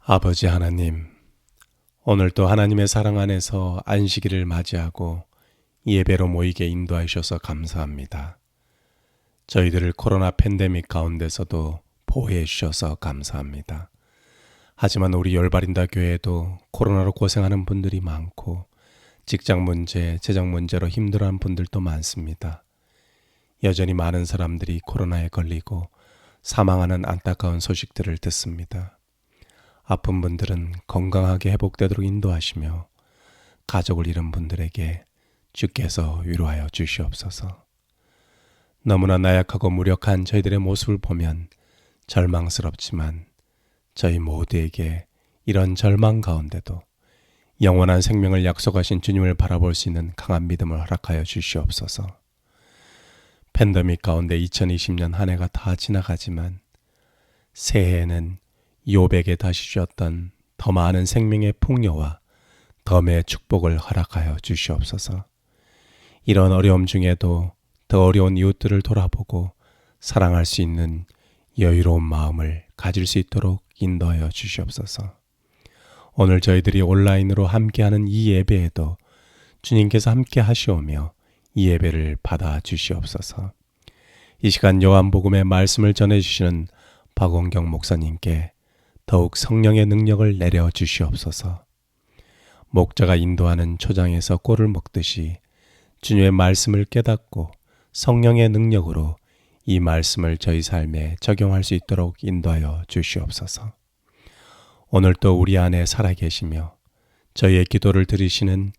아버지 하나님, 오늘도 하나님의 사랑 안에서 안식일을 맞이하고 예배로 모이게 인도하셔서 감사합니다. 저희들을 코로나 팬데믹 가운데서도 보호해 주셔서 감사합니다. 하지만 우리 열바린다 교회에도 코로나로 고생하는 분들이 많고 직장 문제, 재정 문제로 힘들어하는 분들도 많습니다. 여전히 많은 사람들이 코로나에 걸리고 사망하는 안타까운 소식들을 듣습니다. 아픈 분들은 건강하게 회복되도록 인도하시며 가족을 잃은 분들에게 주께서 위로하여 주시옵소서. 너무나 나약하고 무력한 저희들의 모습을 보면 절망스럽지만 저희 모두에게 이런 절망 가운데도 영원한 생명을 약속하신 주님을 바라볼 수 있는 강한 믿음을 허락하여 주시옵소서. 팬데믹 가운데 2020년 한 해가 다 지나가지만 새해에는 욥에게 다시 주셨던 더 많은 생명의 풍요와 덤의 축복을 허락하여 주시옵소서. 이런 어려움 중에도 더 어려운 이웃들을 돌아보고 사랑할 수 있는 여유로운 마음을 가질 수 있도록 인도하여 주시옵소서. 오늘 저희들이 온라인으로 함께하는 이 예배에도 주님께서 함께 하시오며 이 예배를 받아 주시옵소서. 이 시간 요한복음의 말씀을 전해주시는 박원경 목사님께 더욱 성령의 능력을 내려 주시옵소서. 목자가 인도하는 초장에서 꼴을 먹듯이 주님의 말씀을 깨닫고 성령의 능력으로 이 말씀을 저희 삶에 적용할 수 있도록 인도하여 주시옵소서. 오늘도 우리 안에 살아계시며 저희의 기도를 들으시는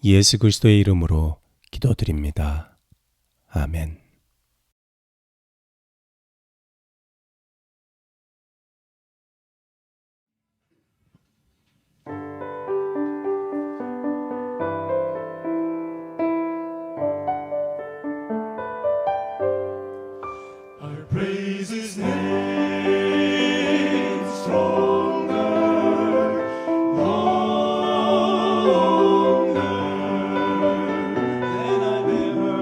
예수 그리스도의 이름으로 기도드립니다. 아멘. I'll praise His name stronger, longer than I've ever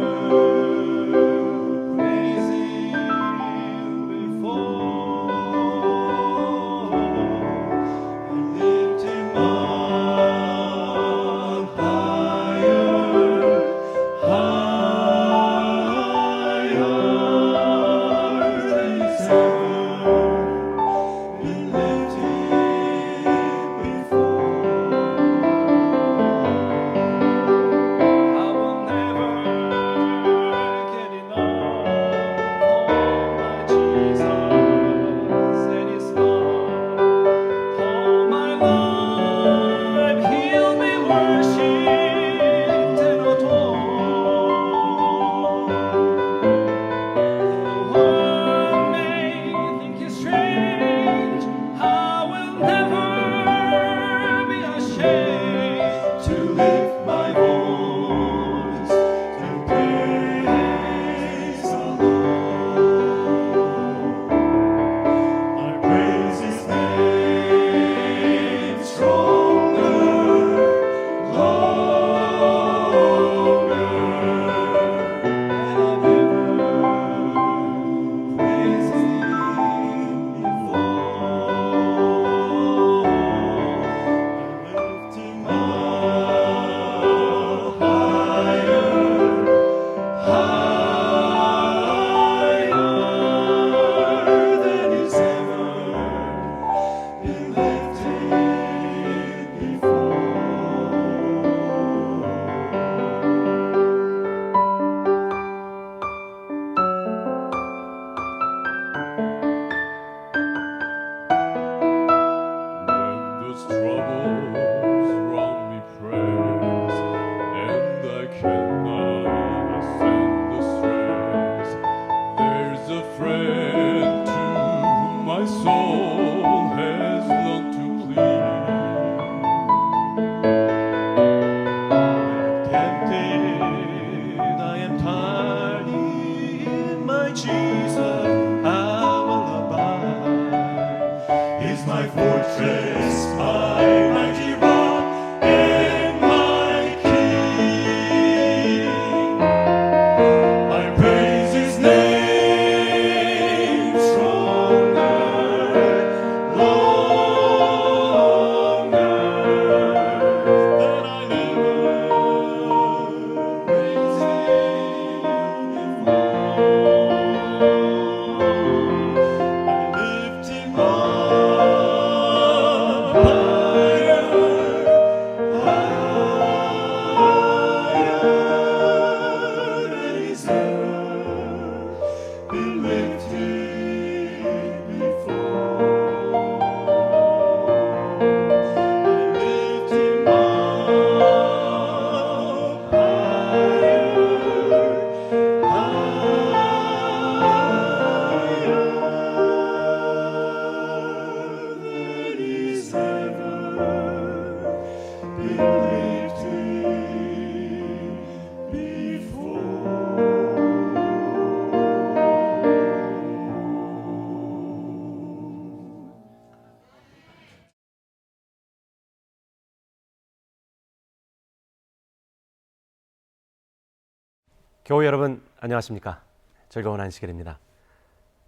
교우 여러분 안녕하십니까? 즐거운 안식일입니다.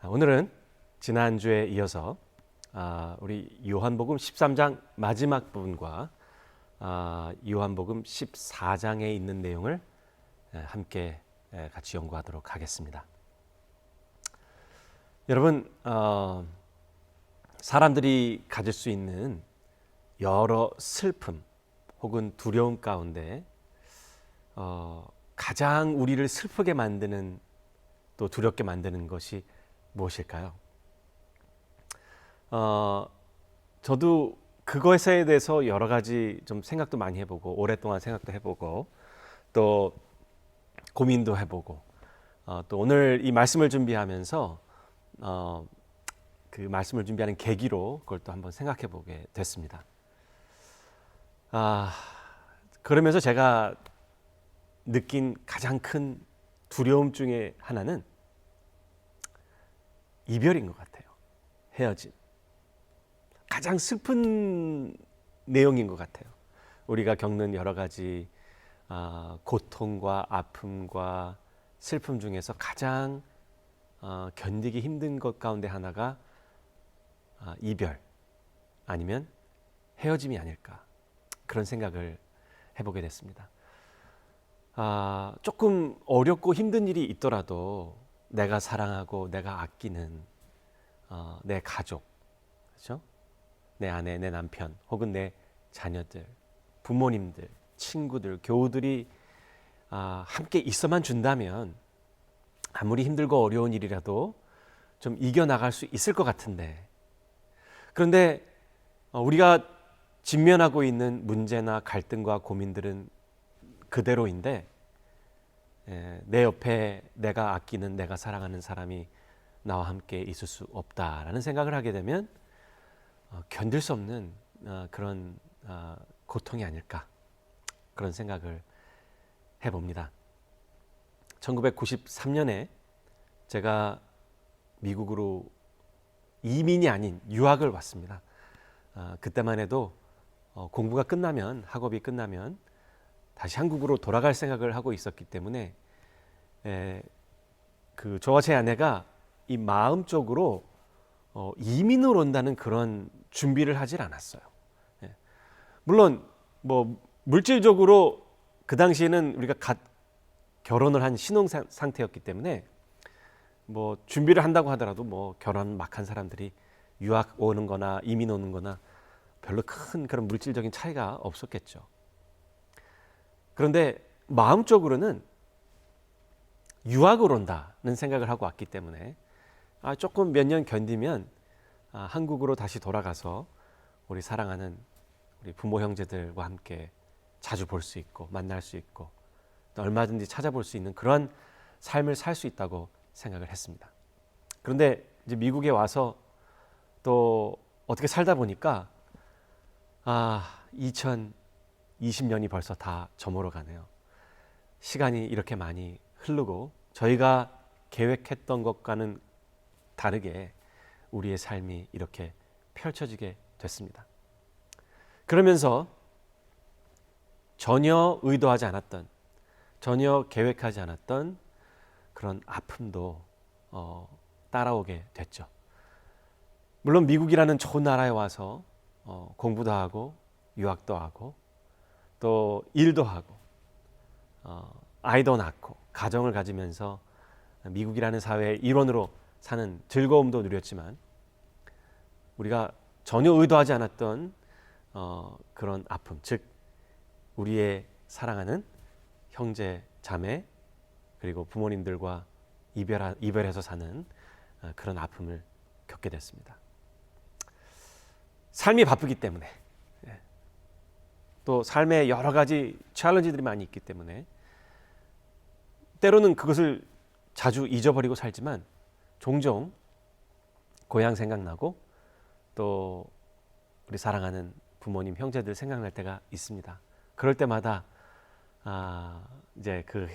오늘은 지난주에 이어서 우리 요한복음 13장 마지막 부분과 요한복음 14장에 있는 내용을 함께 같이 연구하도록 하겠습니다. 여러분, 사람들이 가질 수 있는 여러 슬픔 혹은 두려움 가운데 가장 우리를 슬프게 만드는 또 두렵게 만드는 것이 무엇일까요? 저도 그것에 대해서 여러 가지 좀 생각도 많이 해보고 오랫동안 생각도 해보고 또 고민도 해보고 또 오늘 이 말씀을 준비하면서 그 말씀을 준비하는 계기로 그걸 또 한번 생각해 보게 됐습니다. 그러면서 제가 느낀 가장 큰 두려움 중에 하나는 이별인 것 같아요. 헤어짐. 가장 슬픈 내용인 것 같아요. 우리가 겪는 여러 가지 고통과 아픔과 슬픔 중에서 가장 견디기 힘든 것 가운데 하나가 이별 아니면 헤어짐이 아닐까, 그런 생각을 해보게 됐습니다. 조금 어렵고 힘든 일이 있더라도 내가 사랑하고 내가 아끼는 내 가족, 그렇죠? 내 아내, 내 남편, 혹은 내 자녀들, 부모님들, 친구들, 교우들이 함께 있어만 준다면 아무리 힘들고 어려운 일이라도 좀 이겨나갈 수 있을 것 같은데, 그런데 우리가 직면하고 있는 문제나 갈등과 고민들은 그대로인데 내 옆에 내가 아끼는, 내가 사랑하는 사람이 나와 함께 있을 수 없다라는 생각을 하게 되면 견딜 수 없는 그런 고통이 아닐까, 그런 생각을 해봅니다. 1993년에 제가 미국으로 이민이 아닌 유학을 왔습니다. 그때만 해도 공부가 끝나면, 학업이 끝나면 다시 한국으로 돌아갈 생각을 하고 있었기 때문에 저와 제 아내가 이 마음적으로 이민을 온다는 그런 준비를 하질 않았어요. 물론 뭐 물질적으로 그 당시에는 우리가 결혼을 한 신혼 상태였기 때문에 뭐 준비를 한다고 하더라도 뭐 결혼 막 한 사람들이 유학 오는 거나 이민 오는 거나 별로 큰 그런 물질적인 차이가 없었겠죠. 그런데 마음적으로는 유학을 온다는 생각을 하고 왔기 때문에 조금 몇 년 견디면 한국으로 다시 돌아가서 우리 사랑하는 우리 부모 형제들과 함께 자주 볼 수 있고 만날 수 있고 또 얼마든지 찾아볼 수 있는 그런 삶을 살 수 있다고 생각을 했습니다. 그런데 이제 미국에 와서 또 어떻게 살다 보니까 2020년이 벌써 다 저물어 가네요. 시간이 이렇게 많이 흐르고 저희가 계획했던 것과는 다르게 우리의 삶이 이렇게 펼쳐지게 됐습니다. 그러면서 전혀 의도하지 않았던, 전혀 계획하지 않았던 그런 아픔도 따라오게 됐죠. 물론 미국이라는 좋은 나라에 와서 공부도 하고 유학도 하고 또 일도 하고 아이도 낳고 가정을 가지면서 미국이라는 사회의 일원으로 사는 즐거움도 누렸지만 우리가 전혀 의도하지 않았던 그런 아픔, 즉 우리의 사랑하는 형제, 자매 그리고 부모님들과 이별해서 사는 그런 아픔을 겪게 됐습니다. 삶이 바쁘기 때문에 또 삶에 여러 가지 챌린지들이 많이 있기 때문에 때로는 그것을 자주 잊어버리고 살지만 종종 고향 생각나고 또 우리 사랑하는 부모님, 형제들 생각날 때가 있습니다. 그럴 때마다 이제 그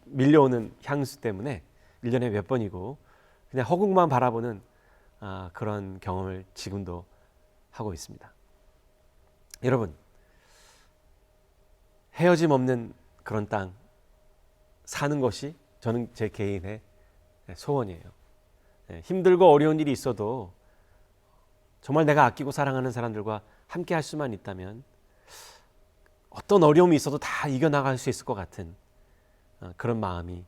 밀려오는 향수 때문에 1년에 몇 번이고 그냥 허공만 바라보는 그런 경험을 지금도 하고 있습니다. 여러분, 헤어짐 없는 그런 땅 사는 것이 저는 제 개인의 소원이에요. 힘들고 어려운 일이 있어도 정말 내가 아끼고 사랑하는 사람들과 함께 할 수만 있다면 어떤 어려움이 있어도 다 이겨나갈 수 있을 것 같은 그런 마음이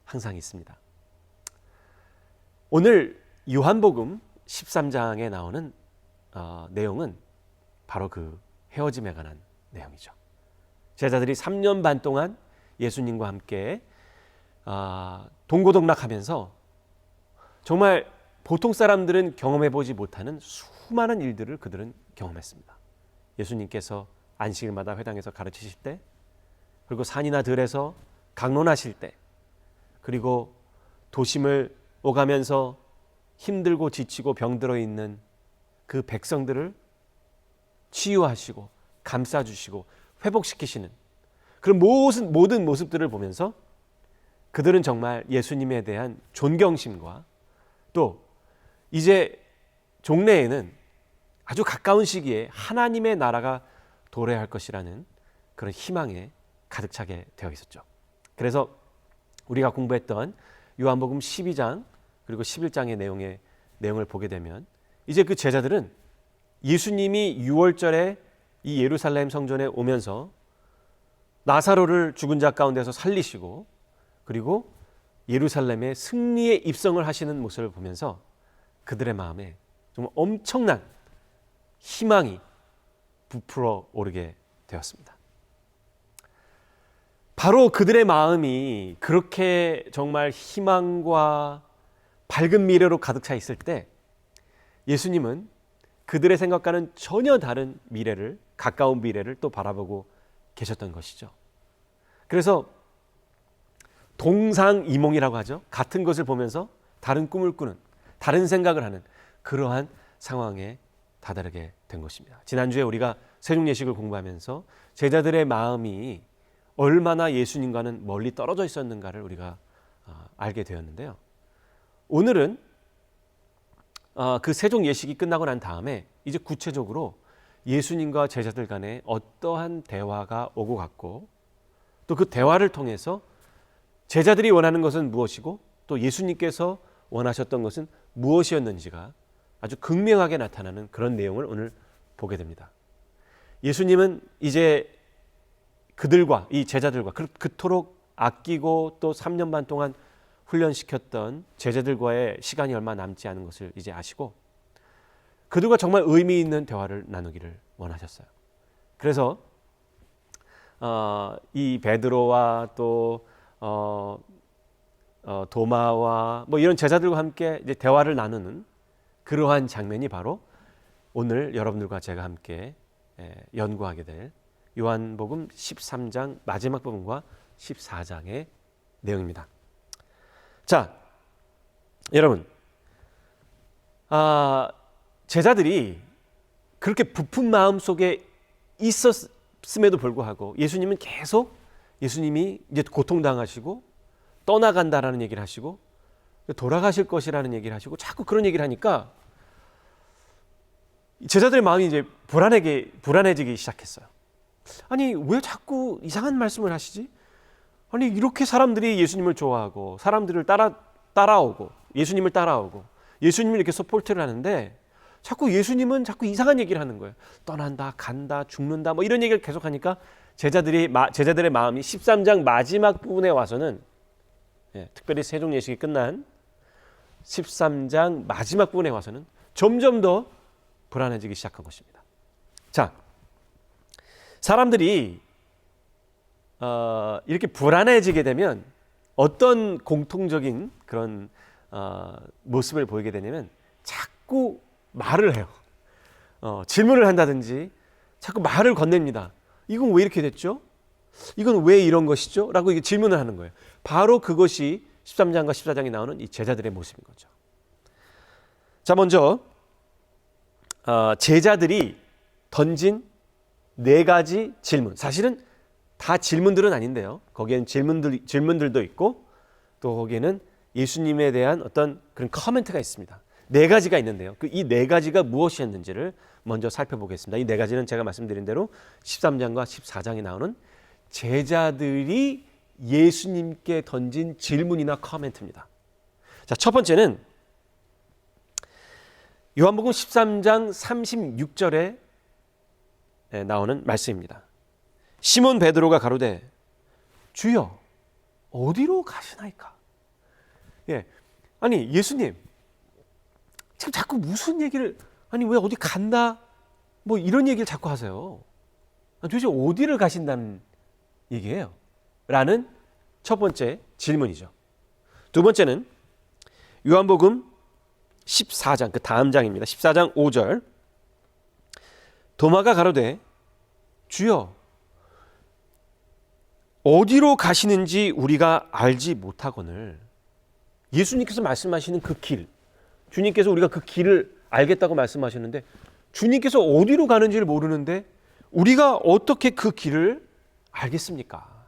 항상 있습니다. 오늘 요한복음 13장에 나오는 내용은 바로 그 헤어짐에 관한 내용이죠. 제자들이 3년 반 동안 예수님과 함께 동고동락하면서 정말 보통 사람들은 경험해보지 못하는 수많은 일들을 그들은 경험했습니다. 예수님께서 안식일마다 회당에서 가르치실 때, 그리고 산이나 들에서 강론하실 때, 그리고 도심을 오가면서 힘들고 지치고 병들어 있는 그 백성들을 치유하시고 감싸주시고 회복시키시는 그런 모든 모습들을 보면서 그들은 정말 예수님에 대한 존경심과 또 이제 종래에는 아주 가까운 시기에 하나님의 나라가 도래할 것이라는 그런 희망에 가득 차게 되어 있었죠. 그래서 우리가 공부했던 요한복음 12장 그리고 11장의 내용을 보게 되면 이제 그 제자들은 예수님이 6월절에 이 예루살렘 성전에 오면서 나사로를 죽은 자 가운데서 살리시고 그리고 예루살렘의 승리의 입성을 하시는 모습을 보면서 그들의 마음에 정말 엄청난 희망이 부풀어 오르게 되었습니다. 바로 그들의 마음이 그렇게 정말 희망과 밝은 미래로 가득 차 있을 때 예수님은 그들의 생각과는 전혀 다른 미래를, 가까운 미래를 또 바라보고 계셨던 것이죠. 그래서 동상이몽이라고 하죠. 같은 것을 보면서 다른 꿈을 꾸는, 다른 생각을 하는 그러한 상황에 다다르게 된 것입니다. 지난주에 우리가 세종예식을 공부하면서 제자들의 마음이 얼마나 예수님과는 멀리 떨어져 있었는가를 우리가 알게 되었는데요. 오늘은 그 세종예식이 끝나고 난 다음에 이제 구체적으로 예수님과 제자들 간에 어떠한 대화가 오고 갔고 또 그 대화를 통해서 제자들이 원하는 것은 무엇이고 또 예수님께서 원하셨던 것은 무엇이었는지가 아주 극명하게 나타나는 그런 내용을 오늘 보게 됩니다. 예수님은 이제 그들과 이 제자들과 그토록 아끼고 또 3년 반 동안 훈련시켰던 제자들과의 시간이 얼마 남지 않은 것을 이제 아시고 그들과 정말 의미 있는 대화를 나누기를 원하셨어요. 그래서 이 베드로와 또 도마와 뭐 이런 제자들과 함께 이제 대화를 나누는 그러한 장면이 바로 오늘 여러분들과 제가 함께 연구하게 될 요한복음 13장 마지막 부분과 14장의 내용입니다. 자, 여러분, 제자들이 그렇게 부푼 마음 속에 있었음에도 불구하고 예수님은 계속 예수님이 이제 고통당하시고 떠나간다라는 얘기를 하시고 돌아가실 것이라는 얘기를 하시고 자꾸 그런 얘기를 하니까 제자들의 마음이 이제 불안해지기 시작했어요. 아니 왜 자꾸 이상한 말씀을 하시지? 아니 이렇게 사람들이 예수님을 좋아하고 사람들을 따라오고 예수님을 따라오고 예수님을 이렇게 서포트를 하는데 자꾸 예수님은 자꾸 이상한 얘기를 하는 거예요. 떠난다, 간다, 죽는다 뭐 이런 얘기를 계속하니까 제자들의 마음이 13장 마지막 부분에 와서는 특별히 세종예식이 끝난 13장 마지막 부분에 와서는 점점 더 불안해지기 시작한 것입니다. 자, 사람들이 이렇게 불안해지게 되면 어떤 공통적인 그런 모습을 보이게 되냐면 자꾸 말을 해요. 질문을 한다든지 자꾸 말을 건넵니다. 이건 왜 이렇게 됐죠? 이건 왜 이런 것이죠? 라고 이게 질문을 하는 거예요. 바로 그것이 13장과 14장에 나오는 이 제자들의 모습인 거죠. 자, 먼저 제자들이 던진 4가지 질문. 사실은 다 질문들은 아닌데요. 거기에는 질문들도 있고 또 거기에는 예수님에 대한 어떤 그런 커멘트가 있습니다. 4가지가 있는데요. 이 4가지가 무엇이었는지를 먼저 살펴보겠습니다. 이 4가지는 제가 말씀드린 대로 13장과 14장에 나오는 제자들이 예수님께 던진 질문이나 코멘트입니다. 자, 첫 번째는 요한복음 13장 36절에 나오는 말씀입니다. 시몬 베드로가 가로되 주여 어디로 가시나이까? 예, 아니 예수님 지금 자꾸 무슨 얘기를, 아니 왜 어디 간다 뭐 이런 얘기를 자꾸 하세요. 도대체 어디를 가신다는 얘기예요? 라는 첫 번째 질문이죠. 두 번째는 요한복음 14장 그 다음 장입니다. 14장 5절 도마가 가로되 주여 어디로 가시는지 우리가 알지 못하거늘. 예수님께서 말씀하시는 그 길, 주님께서 우리가 그 길을 알겠다고 말씀하셨는데 주님께서 어디로 가는지를 모르는데 우리가 어떻게 그 길을 알겠습니까?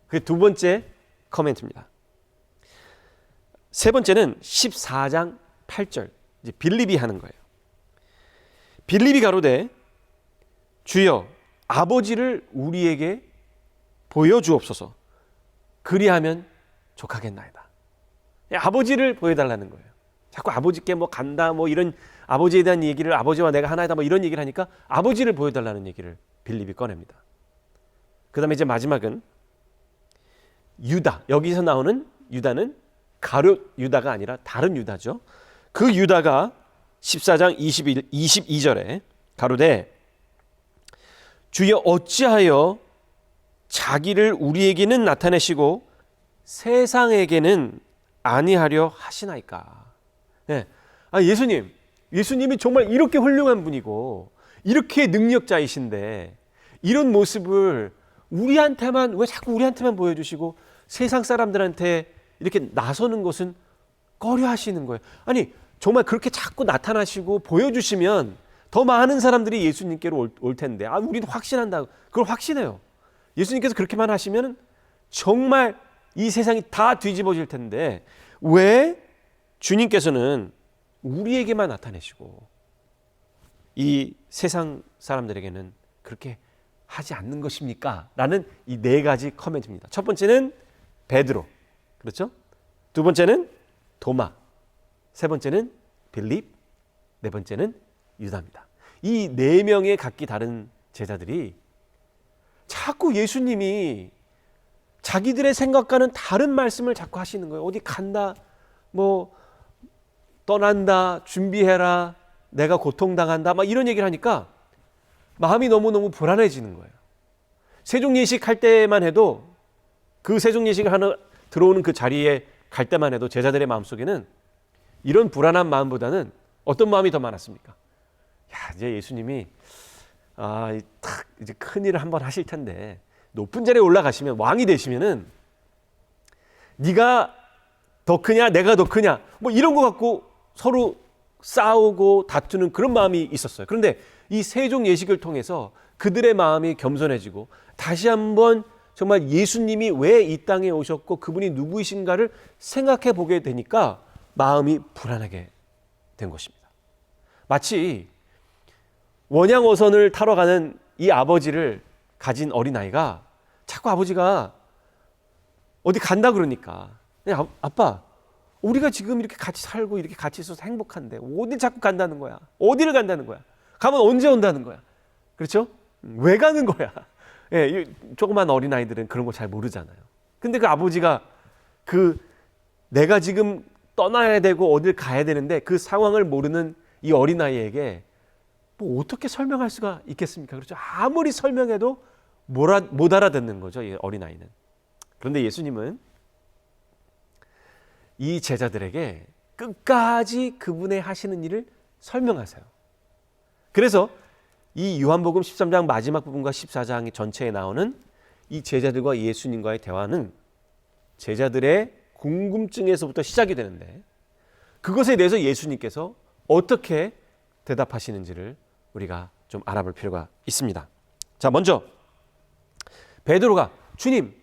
그게 두 번째 코멘트입니다. 세 번째는 14장 8절 이제 빌립이 하는 거예요. 빌립이 가로되 주여 아버지를 우리에게 보여주옵소서. 그리하면 족하겠나이다. 아버지를 보여달라는 거예요. 자꾸 아버지께 뭐 간다 뭐 이런 아버지에 대한 얘기를, 아버지와 내가 하나이다 뭐 이런 얘기를 하니까 아버지를 보여달라는 얘기를 빌립이 꺼냅니다. 그 다음에 이제 마지막은 유다. 여기서 나오는 유다는 가룟 유다가 아니라 다른 유다죠. 그 유다가 14장 22절에 가로되 주여 어찌하여 자기를 우리에게는 나타내시고 세상에게는 아니하려 하시나이까? 네. 예수님이 정말 이렇게 훌륭한 분이고 이렇게 능력자이신데 이런 모습을 우리한테만 왜 자꾸 우리한테만 보여주시고 세상 사람들한테 이렇게 나서는 것은 꺼려 하시는 거예요. 아니 정말 그렇게 자꾸 나타나시고 보여주시면 더 많은 사람들이 예수님께로 올 텐데 우리는 확신한다. 그걸 확신해요. 예수님께서 그렇게만 하시면 정말 이 세상이 다 뒤집어질 텐데 왜 주님께서는 우리에게만 나타내시고 이 세상 사람들에게는 그렇게 하지 않는 것입니까? 라는 이 네 가지 코멘트입니다. 첫 번째는 베드로, 그렇죠? 두 번째는 도마, 세 번째는 빌립, 네 번째는 유다입니다. 이 네 명의 각기 다른 제자들이 자꾸 예수님이 자기들의 생각과는 다른 말씀을 자꾸 하시는 거예요. 어디 간다, 뭐 떠난다, 준비해라, 내가 고통당한다, 막 이런 얘기를 하니까 마음이 너무너무 불안해지는 거예요. 세종예식 할 때만 해도 그 세종예식을 하나 들어오는 그 자리에 갈 때만 해도 제자들의 마음속에는 이런 불안한 마음보다는 어떤 마음이 더 많았습니까? 야, 이제 예수님이 이제 큰 일을 한번 하실 텐데 높은 자리에 올라가시면 왕이 되시면은 네가 더 크냐 내가 더 크냐 뭐 이런 거 갖고 서로 싸우고 다투는 그런 마음이 있었어요. 그런데 이 세종 예식을 통해서 그들의 마음이 겸손해지고 다시 한번 정말 예수님이 왜 이 땅에 오셨고 그분이 누구이신가를 생각해 보게 되니까 마음이 불안하게 된 것입니다. 마치 원양어선을 타러 가는 이 아버지를 가진 어린아이가 자꾸 아버지가 어디 간다 그러니까 아빠 우리가 지금 이렇게 같이 살고 이렇게 같이 있어서 행복한데 어디 자꾸 간다는 거야? 어디를 간다는 거야? 가면 언제 온다는 거야? 그렇죠? 왜 가는 거야? 예, 조그만 어린아이들은 그런 거 잘 모르잖아요. 근데 그 아버지가 내가 지금 떠나야 되고 어딜 가야 되는데 그 상황을 모르는 이 어린아이에게 뭐 어떻게 설명할 수가 있겠습니까? 그렇죠? 아무리 설명해도 못 알아듣는 거죠, 이 어린아이는. 그런데 예수님은 이 제자들에게 끝까지 그분의 하시는 일을 설명하세요. 그래서 이 요한복음 13장 마지막 부분과 14장 전체에 나오는 이 제자들과 예수님과의 대화는 제자들의 궁금증에서부터 시작이 되는데 그것에 대해서 예수님께서 어떻게 대답하시는지를 우리가 좀 알아볼 필요가 있습니다. 자, 먼저 베드로가 주님,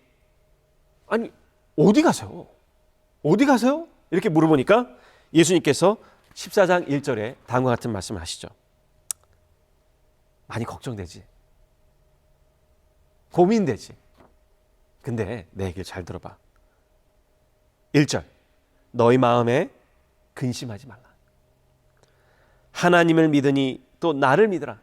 아니 어디 가세요? 어디 가세요? 이렇게 물어보니까 예수님께서 14장 1절에 다음과 같은 말씀을 하시죠. 많이 걱정되지? 고민되지? 근데 내 얘기를 잘 들어봐. 1절. 너희 마음에 근심하지 말라. 하나님을 믿으니 또 나를 믿으라.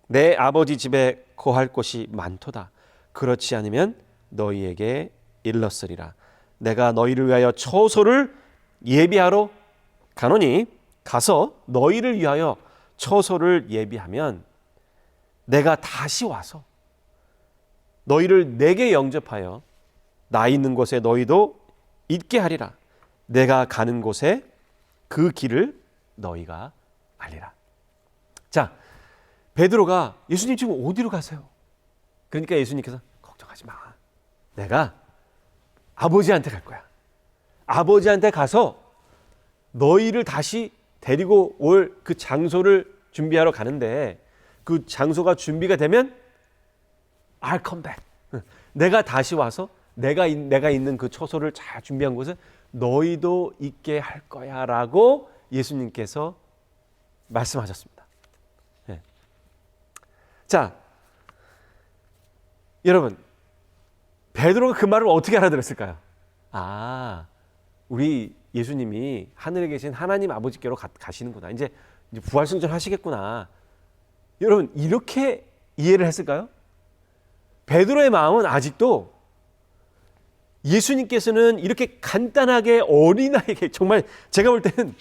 내 아버지 집에 거할 곳이 많도다. 그렇지 않으면 너희에게 일렀으리라. 내가 너희를 위하여 처소를 예비하러 가노니 가서 너희를 위하여 처소를 예비하면 내가 다시 와서 너희를 내게 영접하여 나 있는 곳에 너희도 있게 하리라. 내가 가는 곳에 그 길을 너희가 알리라. 자, 베드로가 예수님 지금 어디로 가세요? 그러니까 예수님께서 걱정하지 마. 내가 아버지한테 갈 거야. 아버지한테 가서 너희를 다시 데리고 올 그 장소를 준비하러 가는데 그 장소가 준비가 되면 I'll come back. 내가 다시 와서 내가 있는 그 처소를 잘 준비한 곳에 너희도 있게 할 거야 라고 예수님께서 말씀하셨습니다. 네. 자, 여러분 베드로가 그 말을 어떻게 알아들었을까요? 아, 우리 예수님이 하늘에 계신 하나님 아버지께로 가시는구나. 이제 부활승전 하시겠구나. 여러분 이렇게 이해를 했을까요? 베드로의 마음은 아직도 예수님께서는 이렇게 간단하게 어린아이에게, 정말 제가 볼 때는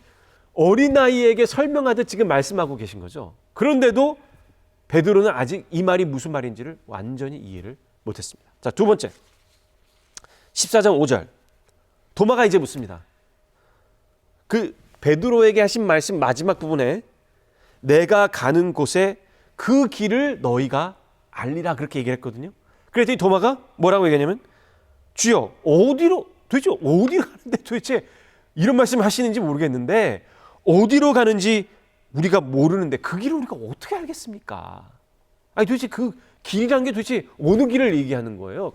어린아이에게 설명하듯 지금 말씀하고 계신 거죠. 그런데도 베드로는 아직 이 말이 무슨 말인지를 완전히 이해를 못했습니다. 자, 두 번째 14장 5절 도마가 이제 묻습니다. 그 베드로에게 하신 말씀 마지막 부분에 내가 가는 곳에 그 길을 너희가 알리라 그렇게 얘기를 했거든요. 그랬더니 도마가 뭐라고 얘기하냐면 주여 도대체 어디로 가는데 도대체 이런 말씀을 하시는지 모르겠는데 어디로 가는지 우리가 모르는데 그 길을 우리가 어떻게 알겠습니까? 아니 도대체 그 길이라는 게 도대체 어느 길을 얘기하는 거예요?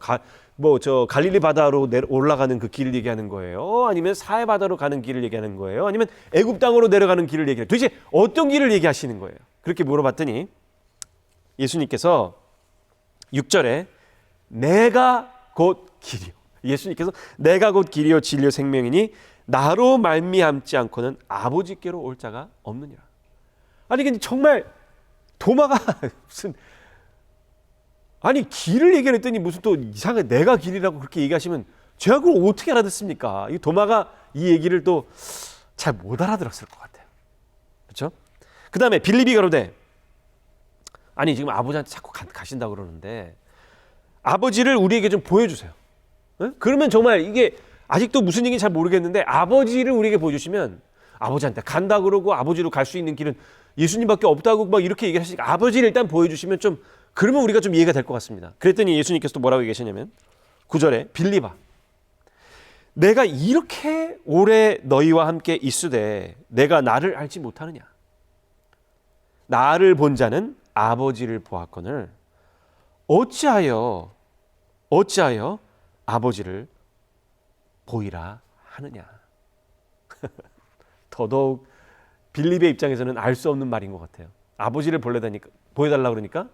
갈릴리 바다로 올라가는 그 길을 얘기하는 거예요? 아니면 사해 바다로 가는 길을 얘기하는 거예요? 아니면 애굽 땅으로 내려가는 길을 얘기하는 거예요? 도대체 어떤 길을 얘기하시는 거예요? 그렇게 물어봤더니 예수님께서 6절에 내가 곧 길이요. 예수님께서 내가 곧 길이요 진리요 생명이니 나로 말미암지 않고는 아버지께로 올 자가 없느니라. 아니 근데 정말 도마가 무슨 길을 얘기했더니 무슨 또 이상하게 내가 길이라고 그렇게 얘기하시면 제가 그걸 어떻게 알아듣습니까? 이 도마가 이 얘기를 또 잘 못 알아들었을 것 같아요. 그렇죠? 그 다음에 빌립이 가로되 아니 지금 아버지한테 자꾸 가신다고 그러는데 아버지를 우리에게 좀 보여주세요. 네? 그러면 정말 이게 아직도 무슨 얘기인지 잘 모르겠는데 아버지를 우리에게 보여주시면 아버지한테 간다 그러고 아버지로 갈 수 있는 길은 예수님밖에 없다고 막 이렇게 얘기하시니까 아버지를 일단 보여주시면 좀 그러면 우리가 좀 이해가 될 것 같습니다. 그랬더니 예수님께서 또 뭐라고 얘기하시냐면 9절에 빌립아 내가 이렇게 오래 너희와 함께 있으되 내가 나를 알지 못하느냐? 나를 본 자는 아버지를 보았거늘 어찌하여 아버지를 보이라 하느냐? 더더욱 빌립의 입장에서는 알 수 없는 말인 것 같아요. 아버지를 보여달라고 그러니까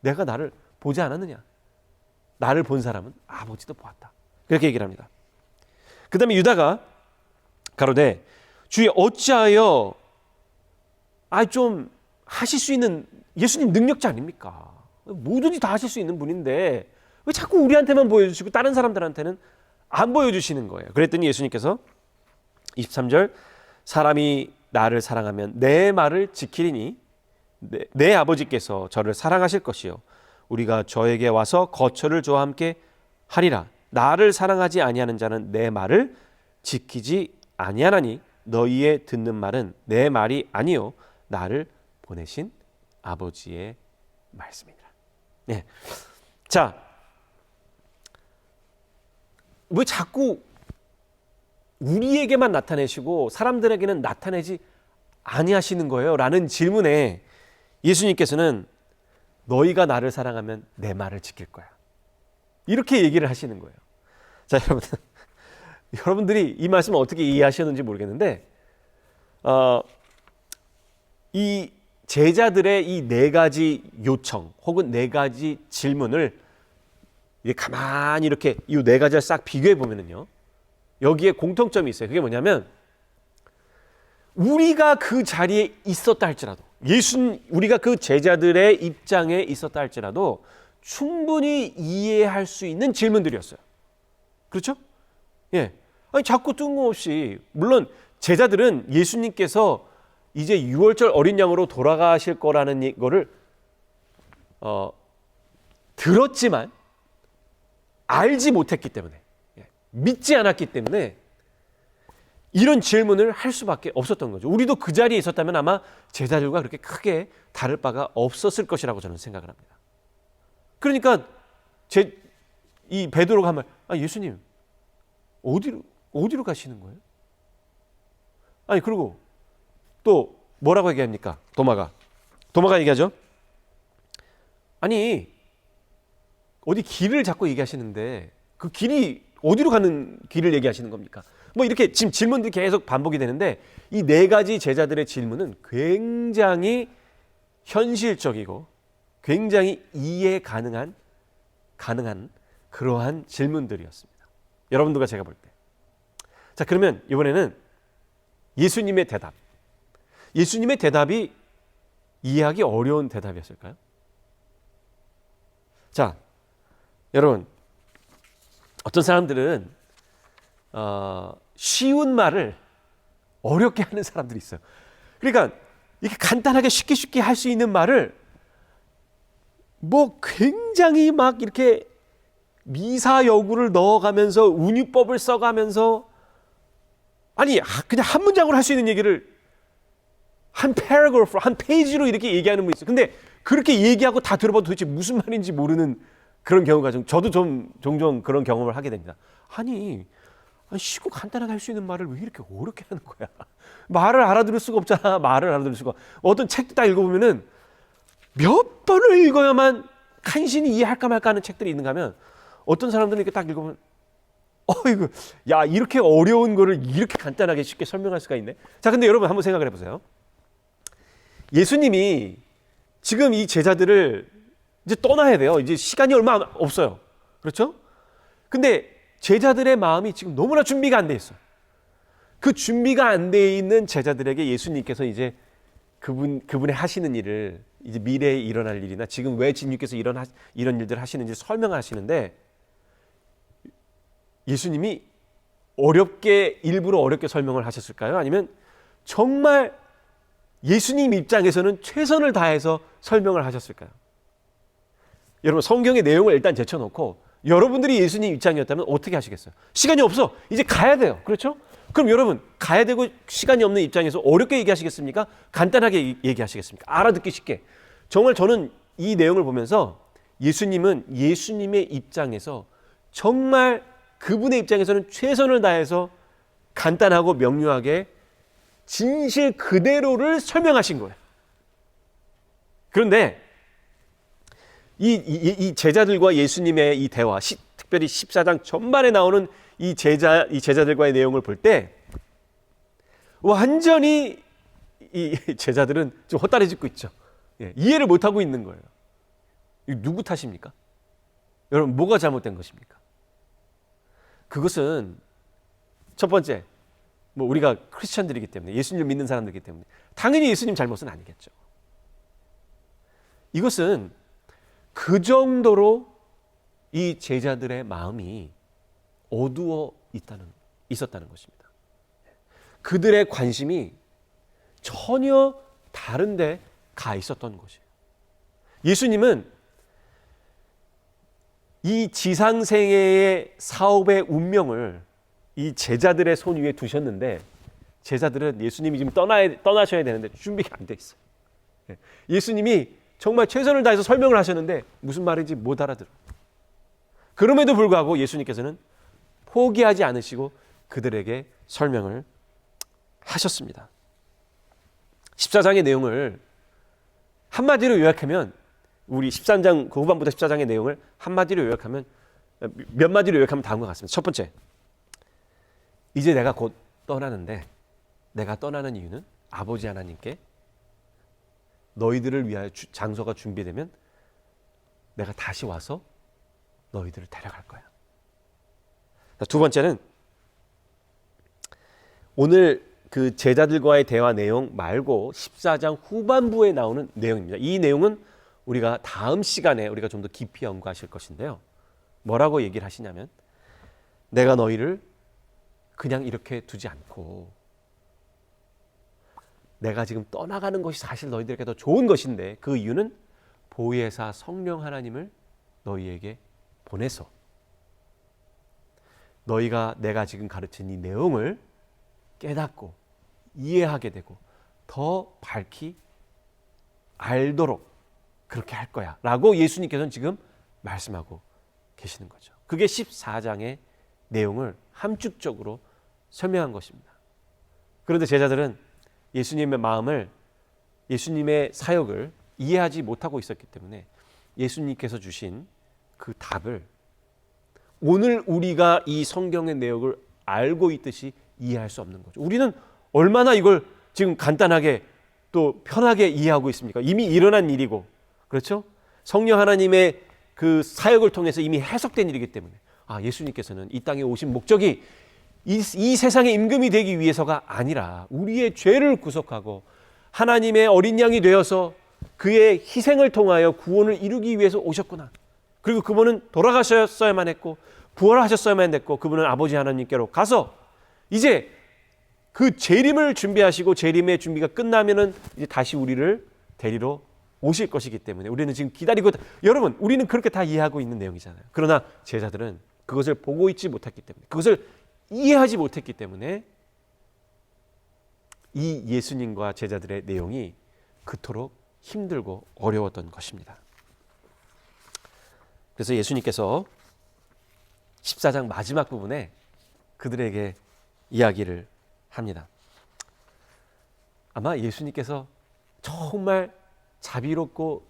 내가 나를 보지 않았느냐? 나를 본 사람은 아버지도 보았다. 그렇게 얘기를 합니다. 그 다음에 유다가 가로되 주여 어찌하여 좀 하실 수 있는 예수님 능력자 아닙니까? 뭐든지 다 하실 수 있는 분인데 왜 자꾸 우리한테만 보여주시고 다른 사람들한테는 안 보여주시는 거예요. 그랬더니 예수님께서 23절 사람이 나를 사랑하면 내 말을 지키리니 내 아버지께서 저를 사랑하실 것이요 우리가 저에게 와서 거처를 저와 함께 하리라. 나를 사랑하지 아니하는 자는 내 말을 지키지 아니하나니 너희의 듣는 말은 내 말이 아니요 나를 보내신 아버지의 말씀이니라. 네. 자, 왜 자꾸 우리에게만 나타내시고 사람들에게는 나타내지 아니하시는 거예요? 라는 질문에 예수님께서는 너희가 나를 사랑하면 내 말을 지킬 거야. 이렇게 얘기를 하시는 거예요. 자, 여러분들이 이 말씀을 어떻게 이해하셨는지 모르겠는데 이 제자들의 이 네 가지 요청 혹은 네 가지 질문을 이게 가만히 이렇게 이 네 가지를 싹 비교해 보면은요, 여기에 공통점이 있어요. 그게 뭐냐면 우리가 그 자리에 있었다 할지라도, 우리가 그 제자들의 입장에 있었다 할지라도 충분히 이해할 수 있는 질문들이었어요. 그렇죠? 예. 아니, 자꾸 뜬금없이, 물론 제자들은 예수님께서 이제 6월절 어린 양으로 돌아가실 거라는 거를 들었지만 알지 못했기 때문에, 믿지 않았기 때문에 이런 질문을 할 수밖에 없었던 거죠. 우리도 그 자리에 있었다면 아마 제자들과 그렇게 크게 다를 바가 없었을 것이라고 저는 생각을 합니다. 그러니까 이 베드로가 한 말, 예수님 어디로 가시는 거예요? 아니, 그리고 또 뭐라고 얘기합니까? 도마가 얘기하죠. 아니, 어디 길을 자꾸 얘기하시는데 그 길이 어디로 가는 길을 얘기하시는 겁니까? 뭐 이렇게 지금 질문들이 계속 반복이 되는데, 이 네 가지 제자들의 질문은 굉장히 현실적이고 굉장히 이해 가능한 그러한 질문들이었습니다. 여러분들과 제가 볼 때. 자, 그러면 이번에는 예수님의 대답이 이해하기 어려운 대답이었을까요? 자, 여러분, 어떤 사람들은 쉬운 말을 어렵게 하는 사람들이 있어요. 그러니까 이렇게 간단하게 쉽게 할 수 있는 말을 뭐 굉장히 막 이렇게 미사여구를 넣어가면서 운유법을 써가면서, 아니 그냥 한 문장으로 할 수 있는 얘기를 한 패러그래프, 한 페이지로 이렇게 얘기하는 분이 있어요. 근데 그렇게 얘기하고 다 들어봐도 도대체 무슨 말인지 모르는 그런 경우가 저도 종종 그런 경험을 하게 됩니다. 아니 쉽고 간단하게 할 수 있는 말을 왜 이렇게 어렵게 하는 거야? 말을 알아들을 수가 없잖아. 어떤 책도 딱 읽어보면은 몇 번을 읽어야만 간신히 이해할까 말까 하는 책들이 있는가 하면, 어떤 사람들은 이렇게 딱 읽으면 이렇게 어려운 거를 이렇게 간단하게 쉽게 설명할 수가 있네. 자, 근데 여러분 한번 생각을 해보세요. 예수님이 지금 이 제자들을 이제 떠나야 돼요. 이제 시간이 얼마 없어요. 그렇죠? 근데 제자들의 마음이 지금 너무나 준비가 안 돼 있어요. 그 준비가 안 돼 있는 제자들에게 예수님께서 이제 그분의 하시는 일을, 이제 미래에 일어날 일이나 지금 왜 주님께서 이런 일들을 하시는지 설명하시는데, 예수님이 일부러 어렵게 설명을 하셨을까요? 아니면 정말 예수님 입장에서는 최선을 다해서 설명을 하셨을까요? 여러분, 성경의 내용을 일단 제쳐놓고 여러분들이 예수님 입장이었다면 어떻게 하시겠어요? 시간이 없어. 이제 가야 돼요. 그렇죠? 그럼 여러분, 가야 되고 시간이 없는 입장에서 어렵게 얘기하시겠습니까? 간단하게 얘기하시겠습니까? 알아듣기 쉽게. 정말 저는 이 내용을 보면서 예수님은 예수님의 입장에서 정말 그분의 입장에서는 최선을 다해서 간단하고 명료하게 진실 그대로를 설명하신 거예요. 그런데 이 제자들과 예수님의 이 대화, 특별히 14장 전반에 나오는 이 제자들과의 내용을 볼 때 완전히 이 제자들은 좀 헛다리짓고 있죠. 이해를 못하고 있는 거예요. 이거 누구 탓입니까? 여러분, 뭐가 잘못된 것입니까? 그것은 첫 번째, 우리가 크리스천들이기 때문에, 예수님을 믿는 사람들이기 때문에 당연히 예수님 잘못은 아니겠죠. 이것은 그 정도로 이 제자들의 마음이 어두워 있었다는 것입니다. 그들의 관심이 전혀 다른 데 가 있었던 것이에요. 예수님은 이 지상생애의 사업의 운명을 이 제자들의 손 위에 두셨는데, 제자들은 예수님이 지금 떠나셔야 되는데 준비가 안 돼 있어요. 예수님이 정말 최선을 다해서 설명을 하셨는데 무슨 말인지 못 알아들어요. 그럼에도 불구하고 예수님께서는 포기하지 않으시고 그들에게 설명을 하셨습니다. 14장의 내용을 한마디로 요약하면, 우리 13장 그 후반부터 14장의 내용을 한마디로 요약하면, 몇 마디로 요약하면 다음과 같습니다. 첫 번째, 이제 내가 곧 떠나는데, 내가 떠나는 이유는 아버지 하나님께 너희들을 위하여 장소가 준비되면 내가 다시 와서 너희들을 데려갈 거야. 두 번째는 오늘 그 제자들과의 대화 내용 말고 14장 후반부에 나오는 내용입니다. 이 내용은 우리가 다음 시간에 우리가 좀 더 깊이 연구하실 것인데요. 뭐라고 얘기를 하시냐면 내가 너희를 그냥 이렇게 두지 않고 내가 지금 떠나가는 것이 사실 너희들에게 더 좋은 것인데 그 이유는 보혜사 성령 하나님을 너희에게 보내서 너희가 내가 지금 가르친 이 내용을 깨닫고 이해하게 되고 더 밝히 알도록 그렇게 할 거야 라고 예수님께서는 지금 말씀하고 계시는 거죠. 그게 14장의 내용을 함축적으로 설명한 것입니다. 그런데 제자들은 예수님의 마음을, 예수님의 사역을 이해하지 못하고 있었기 때문에 예수님께서 주신 그 답을 오늘 우리가 이 성경의 내용을 알고 있듯이 이해할 수 없는 거죠. 우리는 얼마나 이걸 지금 간단하게 또 편하게 이해하고 있습니까? 이미 일어난 일이고, 그렇죠? 성령 하나님의 그 사역을 통해서 이미 해석된 일이기 때문에 예수님께서는 이 땅에 오신 목적이 이 세상의 임금이 되기 위해서가 아니라 우리의 죄를 구속하고 하나님의 어린 양이 되어서 그의 희생을 통하여 구원을 이루기 위해서 오셨구나. 그리고 그분은 돌아가셨어야만 했고 부활하셨어야만 했고 그분은 아버지 하나님께로 가서 이제 그 재림을 준비하시고 재림의 준비가 끝나면은 이제 다시 우리를 데리러 오실 것이기 때문에 우리는 지금 기다리고 여러분 우리는 그렇게 다 이해하고 있는 내용이잖아요. 그러나 제자들은 그것을 보고 있지 못했기 때문에 그것을 이해하지 못했기 때문에 이 예수님과 제자들의 내용이 그토록 힘들고 어려웠던 것입니다. 그래서 예수님께서 14장 마지막 부분에 그들에게 이야기를 합니다. 아마 예수님께서 정말 자비롭고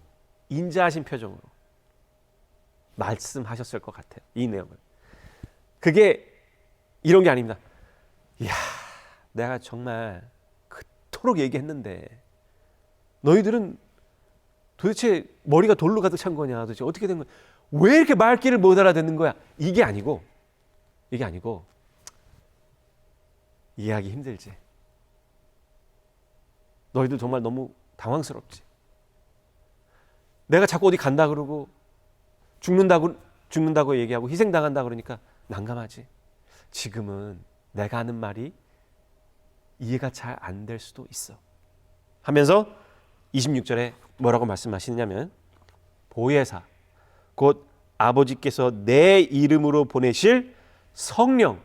인자하신 표정으로 말씀하셨을 것 같아요. 이 내용을. 그게 이런 게 아닙니다. 이야, 내가 정말 그토록 얘기했는데 너희들은 도대체 머리가 돌로 가득 찬 거냐? 도대체 어떻게 된 거야? 왜 이렇게 말귀를 못 알아듣는 거야? 이게 아니고 이해하기 힘들지. 너희들 정말 너무 당황스럽지. 내가 자꾸 어디 간다 그러고 죽는다고 얘기하고 희생당한다 그러니까 난감하지. 지금은 내가 하는 말이 이해가 잘 안 될 수도 있어. 하면서 26절에 뭐라고 말씀하시냐면 보혜사 곧 아버지께서 내 이름으로 보내실 성령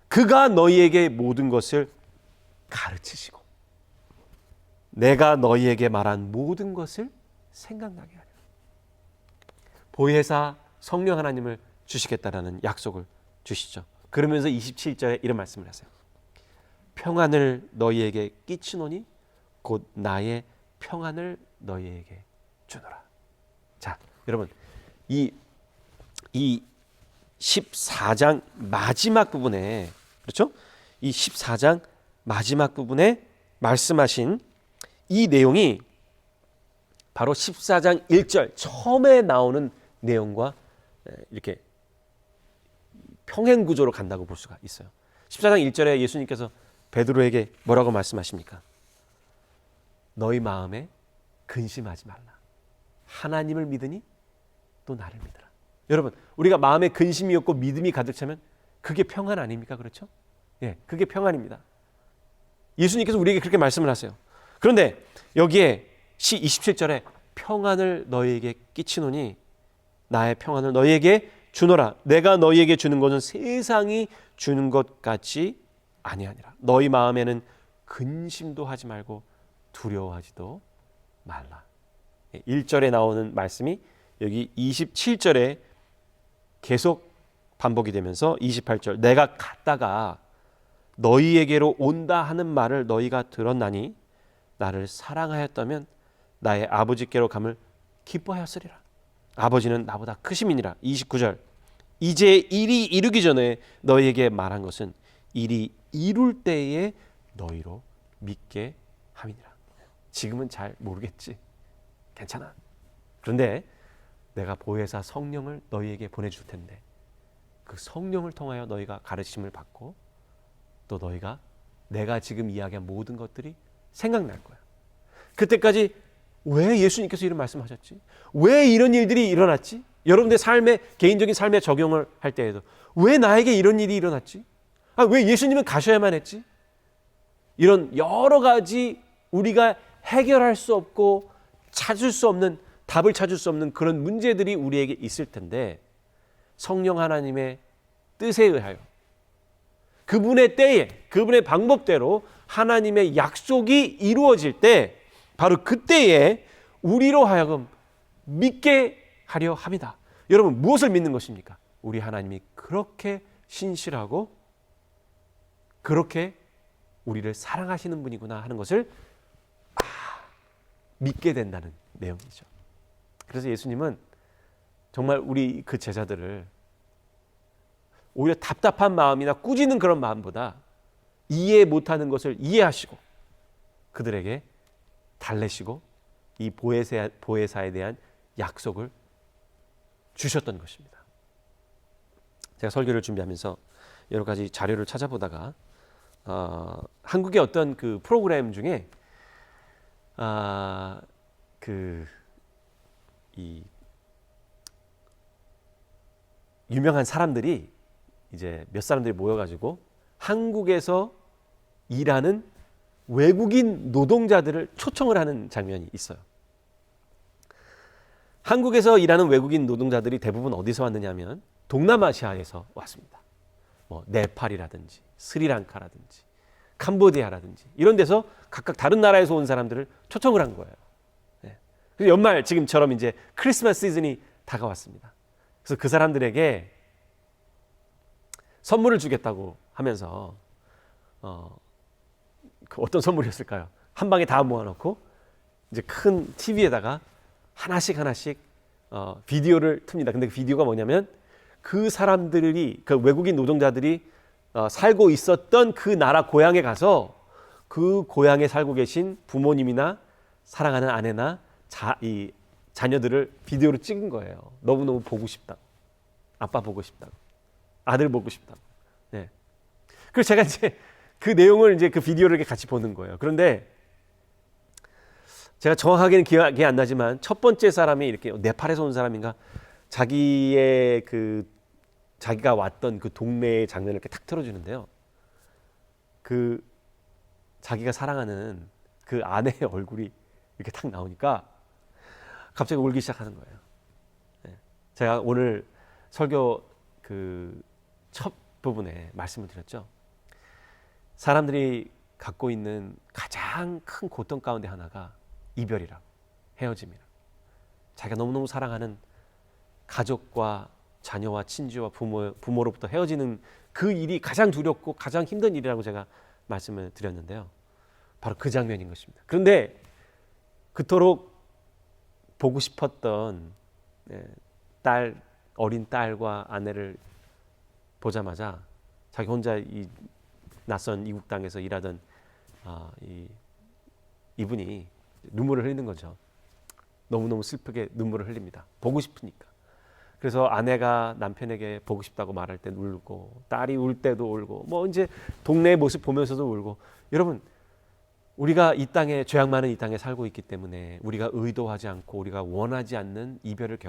그가 너희에게 모든 것을 가르치시고 내가 너희에게 말한 모든 것을 생각나게 하리라. 보혜사 성령 하나님을 주시겠다라는 약속을 주시죠. 그러면서 27절에 이런 말씀을 하세요. 평안을 너희에게 끼치노니 곧 나의 평안을 너희에게 주노라. 자, 여러분 이 14장 마지막 부분에 그렇죠? 이 14장 마지막 부분에 말씀하신 이 내용이 바로 14장 1절 처음에 나오는 내용과 이렇게 평행 구조로 간다고 볼 수가 있어요. 14장 1절에 예수님께서 베드로에게 뭐라고 말씀하십니까? 너희 마음에 근심하지 말라. 하나님을 믿으니 또 나를 믿으라. 여러분, 우리가 마음에 근심이 없고 믿음이 가득 차면 그게 평안 아닙니까? 그렇죠? 예, 그게 평안입니다. 예수님께서 우리에게 그렇게 말씀을 하세요. 그런데 여기에 27절에 평안을 너희에게 끼치노니 나의 평안을 너희에게 주노라. 내가 너희에게 주는 것은 세상이 주는 것 같이 아니하니라. 너희 마음에는 근심도 하지 말고 두려워하지도 말라. 1절에 나오는 말씀이 여기 27절에 계속 반복이 되면서 28절 내가 갔다가 너희에게로 온다 하는 말을 너희가 들었나니 나를 사랑하였다면 나의 아버지께로 감을 기뻐하였으리라. 아버지는 나보다 크심이니라. 29절 이제 일이 이루기 전에 너희에게 말한 것은 일이 이룰 때에 너희로 믿게 함이니라. 지금은 잘 모르겠지. 괜찮아. 그런데 내가 보혜사 성령을 너희에게 보내줄 텐데 그 성령을 통하여 너희가 가르침을 받고 또 너희가 내가 지금 이야기한 모든 것들이 생각날 거야. 그때까지 왜 예수님께서 이런 말씀하셨지? 왜 이런 일들이 일어났지? 여러분들 삶에 개인적인 삶에 적용을 할 때에도 왜 나에게 이런 일이 일어났지? 왜 예수님은 가셔야만 했지? 이런 여러 가지 우리가 해결할 수 없고 찾을 수 없는 답을 찾을 수 없는 그런 문제들이 우리에게 있을 텐데 성령 하나님의 뜻에 의하여 그분의 때에 그분의 방법대로 하나님의 약속이 이루어질 때 바로 그때에 우리로 하여금 믿게 하려 합니다. 여러분 무엇을 믿는 것입니까? 우리 하나님이 그렇게 신실하고 그렇게 우리를 사랑하시는 분이구나 하는 것을 믿게 된다는 내용이죠. 그래서 예수님은 정말 우리 그 제자들을 오히려 답답한 마음이나 꾸짖는 그런 마음보다 이해 못하는 것을 이해하시고 그들에게 달래시고 이 보혜사에 대한 약속을 주셨던 것입니다. 제가 설교를 준비하면서 여러 가지 자료를 찾아보다가 한국의 어떤 그 프로그램 중에 이 유명한 사람들이 이제 몇 사람들이 모여가지고 한국에서 일하는 외국인 노동자들을 초청을 하는 장면이 있어요. 한국에서 일하는 외국인 노동자들이 대부분 어디서 왔느냐면 동남아시아에서 왔습니다. 뭐 네팔이라든지 스리랑카라든지 캄보디아라든지 이런 데서 각각 다른 나라에서 온 사람들을 초청을 한 거예요. 네. 그래서 연말 지금처럼 이제 크리스마스 시즌이 다가왔습니다. 그래서 그 사람들에게 선물을 주겠다고 하면서 그 어떤 선물이었을까요? 한 방에 다 모아놓고 이제 큰 TV에다가 하나씩 비디오를 틉니다. 근데 그 비디오가 뭐냐면 그 사람들이 그 외국인 노동자들이 살고 있었던 그 나라 고향에 가서 그 고향에 살고 계신 부모님이나 사랑하는 아내나 이 자녀들을 비디오로 찍은 거예요. 너무너무 보고 싶다. 아빠 보고 싶다고. 아들 보고 싶다고. 네. 그래서 제가 이제 그 내용을 이제 그 비디오를 이렇게 같이 보는 거예요. 그런데 제가 정확하게는 기억이 안 나지만 첫 번째 사람이 이렇게 네팔에서 온 사람인가 자기가 왔던 그 동네의 장면을 이렇게 탁 틀어주는데요. 그 자기가 사랑하는 그 아내의 얼굴이 이렇게 탁 나오니까 갑자기 울기 시작하는 거예요. 네. 제가 오늘 설교 그 첫 부분에 말씀을 드렸죠. 사람들이 갖고 있는 가장 큰 고통 가운데 하나가 이별이라, 헤어짐이라. 자기가 너무너무 사랑하는 가족과 자녀와 친지와 부모로부터 헤어지는 그 일이 가장 두렵고 가장 힘든 일이라고 제가 말씀을 드렸는데요. 바로 그 장면인 것입니다. 그런데 그토록 보고 싶었던 어린 딸과 아내를 보자마자 자기 혼자 이 낯선 이국 땅에서 일하던 이분이 눈물을 흘리는 거죠. 너무너무 슬프게 눈물을 흘립니다. 보고 싶으니까. 그래서 아내가 남편에게 보고 싶다고 말할 땐 울고 딸이 울 때도 울고 뭐 이제 동네의 모습 보면서도 울고. 여러분 우리가 이 땅에 죄악 많은 이 땅에 살고 있기 때문에 우리가 의도하지 않고 우리가 원하지 않는 이별을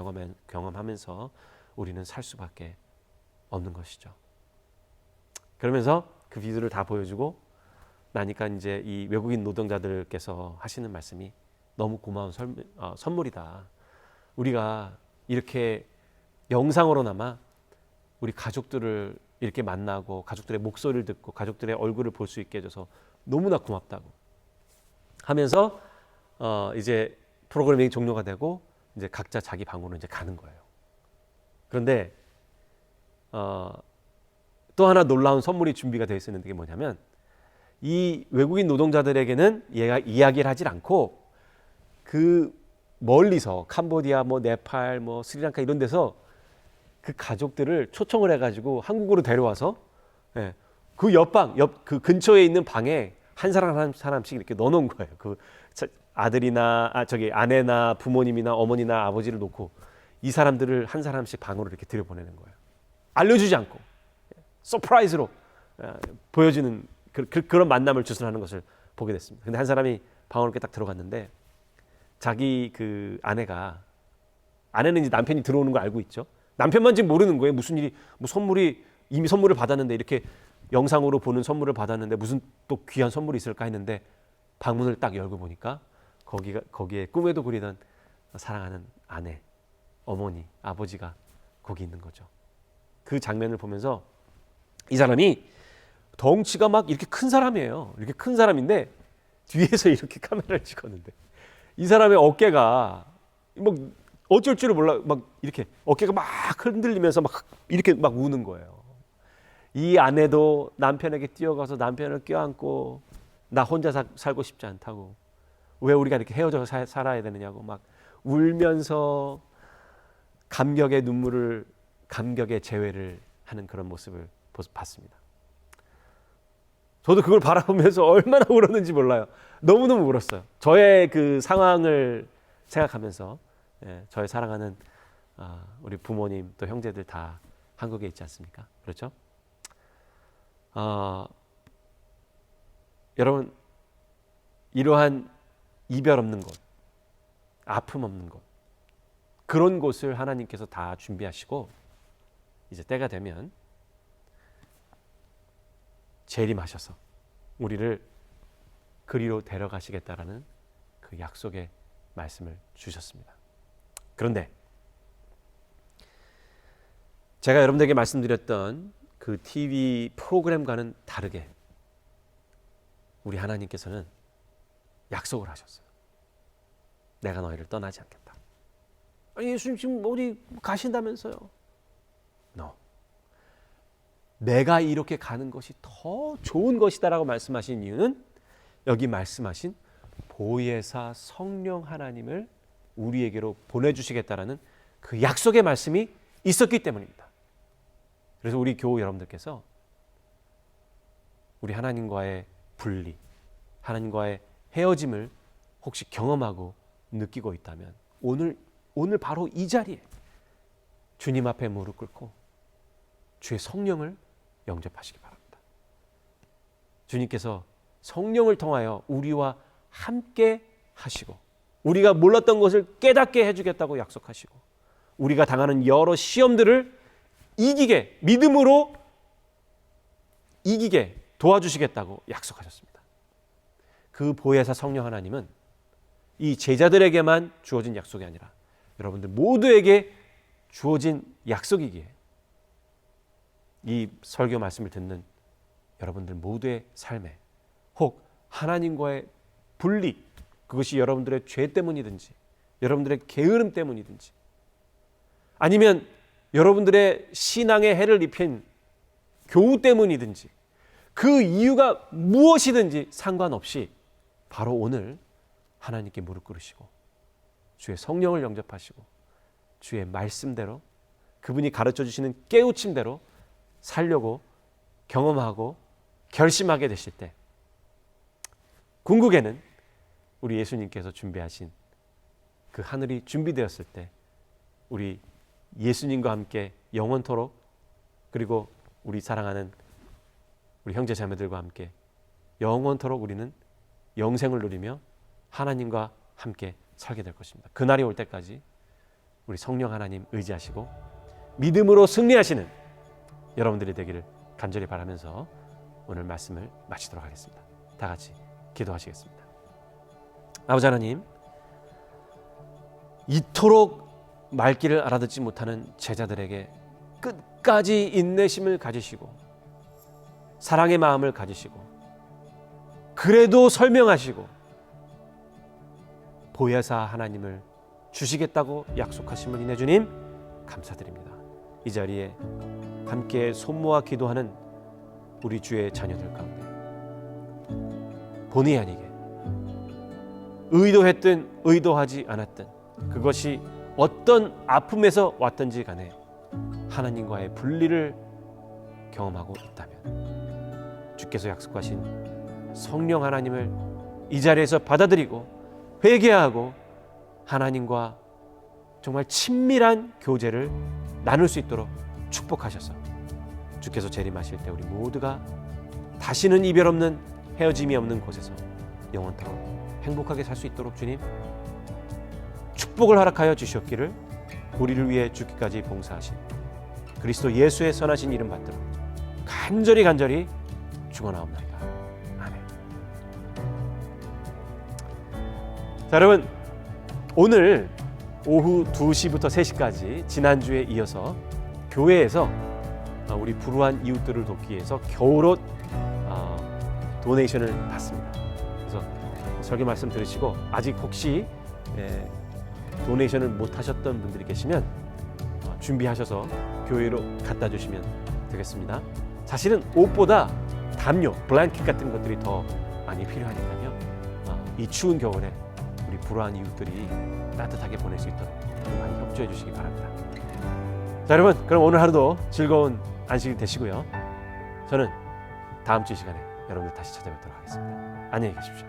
경험하면서 우리는 살 수밖에 없는 것이죠. 그러면서 그 비디오를 다 보여주고 나니까 이제 이 외국인 노동자들께서 하시는 말씀이 너무 고마운 선물이다. 우리가 이렇게 영상으로나마 우리 가족들을 이렇게 만나고 가족들의 목소리를 듣고 가족들의 얼굴을 볼 수 있게 해줘서 너무나 고맙다고 하면서 이제 프로그래밍이 종료가 되고 이제 각자 자기 방으로 이제 가는 거예요. 그런데 또 하나 놀라운 선물이 준비가 되어 있었는데 그게 뭐냐면 이 외국인 노동자들에게는 얘가 이야기를 하질 않고 그 멀리서 캄보디아, 뭐 네팔, 뭐 스리랑카 이런 데서 그 가족들을 초청을 해가지고 한국으로 데려와서 그 그 근처에 있는 방에 한 사람씩 이렇게 넣어놓은 거예요. 그 아들이나 아내나 부모님이나 어머니나 아버지를 놓고 이 사람들을 한 사람씩 방으로 이렇게 들여보내는 거예요. 알려주지 않고 서프라이즈로 보여주는 그런 만남을 주선하는 것을 보게 됐습니다. 근데 한 사람이 방으로 이렇게 딱 들어갔는데 자기 그 아내는 이제 남편이 들어오는 걸 알고 있죠. 남편만 지금 모르는 거예요. 무슨 일이, 뭐 선물이, 이미 선물을 받았는데, 이렇게 영상으로 보는 선물을 받았는데 무슨 또 귀한 선물이 있을까 했는데 방문을 딱 열고 보니까 거기에 꿈에도 그리던 사랑하는 아내, 어머니, 아버지가 거기 있는 거죠. 그 장면을 보면서 이 사람이 덩치가 막 이렇게 큰 사람이에요. 이렇게 큰 사람인데 뒤에서 이렇게 카메라를 찍었는데 이 사람의 어깨가 뭐 어쩔 줄을 몰라, 막 이렇게 어깨가 막 흔들리면서 막 이렇게 막 우는 거예요. 이 아내도 남편에게 뛰어가서 남편을 껴안고 나 혼자 살고 싶지 않다고, 왜 우리가 이렇게 헤어져서 살아야 되느냐고 막 울면서 감격의 재회를 하는 그런 모습을 봤습니다. 저도 그걸 바라보면서 얼마나 울었는지 몰라요. 너무너무 울었어요. 저의 그 상황을 생각하면서. 저의 사랑하는 우리 부모님 또 형제들 다 한국에 있지 않습니까? 그렇죠? 여러분, 이러한 이별 없는 곳, 아픔 없는 곳, 그런 곳을 하나님께서 다 준비하시고 이제 때가 되면 재림하셔서 우리를 그리로 데려가시겠다라는 그 약속의 말씀을 주셨습니다. 그런데 제가 여러분들에게 말씀드렸던 그 TV 프로그램과는 다르게 우리 하나님께서는 약속을 하셨어요. 내가 너희를 떠나지 않겠다. 예수님 지금 어디 가신다면서요? No. 내가 이렇게 가는 것이 더 좋은 것이다라고 말씀하신 이유는 여기 말씀하신 보혜사 성령 하나님을 우리에게로 보내주시겠다라는 그 약속의 말씀이 있었기 때문입니다. 그래서 우리 교우 여러분들께서 우리 하나님과의 분리, 하나님과의 헤어짐을 혹시 경험하고 느끼고 있다면 오늘 바로 이 자리에 주님 앞에 무릎 꿇고 주의 성령을 영접하시기 바랍니다. 주님께서 성령을 통하여 우리와 함께 하시고 우리가 몰랐던 것을 깨닫게 해주겠다고 약속하시고 우리가 당하는 여러 시험들을 이기게, 믿음으로 이기게 도와주시겠다고 약속하셨습니다. 그 보혜사 성령 하나님은 이 제자들에게만 주어진 약속이 아니라 여러분들 모두에게 주어진 약속이기에 이 설교 말씀을 듣는 여러분들 모두의 삶에 혹 하나님과의 분리, 그것이 여러분들의 죄 때문이든지 여러분들의 게으름 때문이든지 아니면 여러분들의 신앙에 해를 입힌 교우 때문이든지 그 이유가 무엇이든지 상관없이 바로 오늘 하나님께 무릎 꿇으시고 주의 성령을 영접하시고 주의 말씀대로 그분이 가르쳐 주시는 깨우침대로 살려고 경험하고 결심하게 되실 때 궁극에는 우리 예수님께서 준비하신 그 하늘이 준비되었을 때 우리 예수님과 함께 영원토록 그리고 우리 사랑하는 우리 형제 자매들과 함께 영원토록 우리는 영생을 누리며 하나님과 함께 살게 될 것입니다. 그날이 올 때까지 우리 성령 하나님 의지하시고 믿음으로 승리하시는 여러분들이 되기를 간절히 바라면서 오늘 말씀을 마치도록 하겠습니다. 다 같이 기도하시겠습니다. 아버지 하나님, 이토록 말귀를 알아듣지 못하는 제자들에게 끝까지 인내심을 가지시고 사랑의 마음을 가지시고 그래도 설명하시고 보혜사 하나님을 주시겠다고 약속하신 은혜 주님 감사드립니다. 이 자리에 함께 손모아 기도하는 우리 주의 자녀들 가운데 본의 아니게 의도했든 의도하지 않았든 그것이 어떤 아픔에서 왔든지 간에 하나님과의 분리를 경험하고 있다면 주께서 약속하신 성령 하나님을 이 자리에서 받아들이고 회개하고 하나님과 정말 친밀한 교제를 나눌 수 있도록 축복하셔서 주께서 재림하실 때 우리 모두가 다시는 이별 없는 헤어짐이 없는 곳에서 영원토록 행복하게 살 수 있도록 주님 축복을 허락하여 주셨기를 우리를 위해 죽기까지 봉사하신 그리스도 예수의 선하신 이름 받들어 간절히 축원하옵나이다. 아멘. 자, 여러분 오늘 오후 2시부터 3시까지 지난주에 이어서 교회에서 우리 불우한 이웃들을 돕기 위해서 겨울옷 도네이션을 받습니다. 그래서 설교 말씀 들으시고 아직 혹시 도네이션을 못 하셨던 분들이 계시면 준비하셔서 교회로 갖다 주시면 되겠습니다. 사실은 옷보다 담요, 블랭킷 같은 것들이 더 많이 필요하니까요. 이 추운 겨울에 우리 불우한 이웃들이 따뜻하게 보낼 수 있도록 많이 협조해 주시기 바랍니다. 자, 여러분 그럼 오늘 하루도 즐거운 안식일 되시고요. 저는 다음 주 이 시간에 여러분들 다시 찾아뵙도록 하겠습니다. 안녕히 계십시오.